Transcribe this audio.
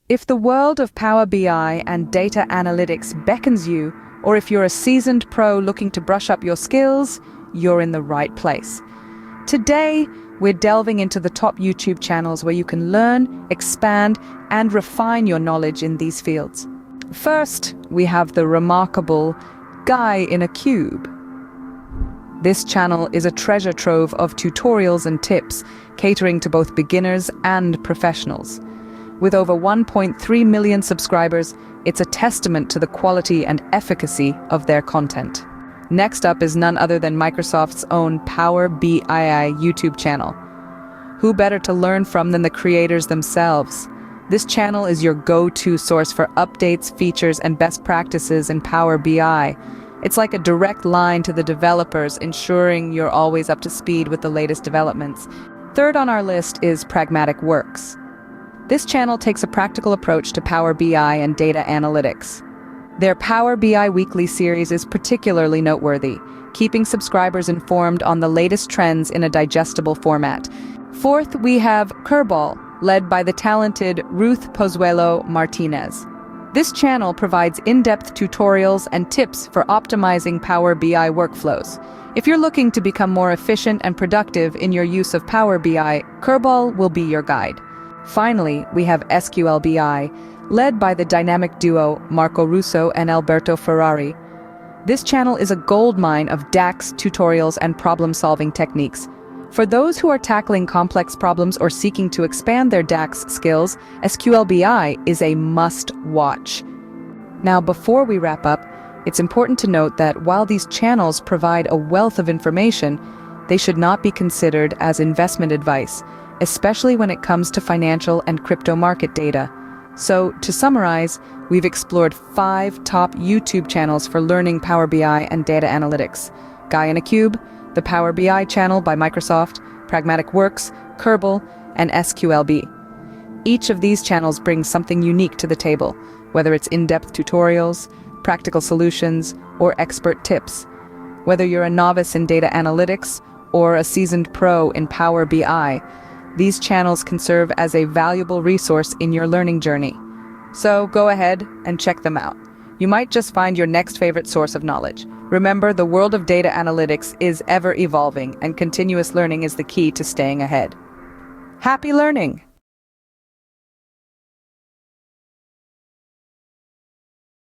If the world of Power BI and data analytics beckons you, or if you're a seasoned pro looking to brush up your skills, you're in the right place. Today, we're delving into the top YouTube channels where you can learn, expand, and refine your knowledge in these fields. First, we have the remarkable Guy in a Cube. This channel is a treasure trove of tutorials and tips, catering to both beginners and professionals. With over 1.3 million subscribers, it's a testament to the quality and efficacy of their content. Next up is none other than Microsoft's own Power BI YouTube channel. Who better to learn from than the creators themselves? This channel is your go-to source for updates, features, and best practices in Power BI. It's like a direct line to the developers, ensuring you're always up to speed with the latest developments. Third on our list is Pragmatic Works. This channel takes a practical approach to Power BI and data analytics. Their Power BI Weekly series is particularly noteworthy, keeping subscribers informed on the latest trends in a digestible format. Fourth, we have Curbal, led by the talented Ruth Pozuelo Martinez. This channel provides in-depth tutorials and tips for optimizing Power BI workflows. If you're looking to become more efficient and productive in your use of Power BI, Curbal will be your guide. Finally, we have SQLBI, led by the dynamic duo Marco Russo and Alberto Ferrari. This channel is a goldmine of DAX tutorials and problem-solving techniques. For those who are tackling complex problems or seeking to expand their DAX skills, SQLBI is a must-watch. Now, before we wrap up, it's important to note that while these channels provide a wealth of information, they should not be considered as investment advice, especially when it comes to financial and crypto market data. So, to summarize, we've explored 5 top YouTube channels for learning Power BI and data analytics. Guy in a Cube, the Power BI channel by Microsoft, Pragmatic Works, Curbal, and SQLB. Each of these channels brings something unique to the table, whether it's in-depth tutorials, practical solutions, or expert tips. Whether you're a novice in data analytics or a seasoned pro in Power BI, these channels can serve as a valuable resource in your learning journey. So go ahead and check them out. You might just find your next favorite source of knowledge. Remember, the world of data analytics is ever evolving, and continuous learning is the key to staying ahead. Happy learning!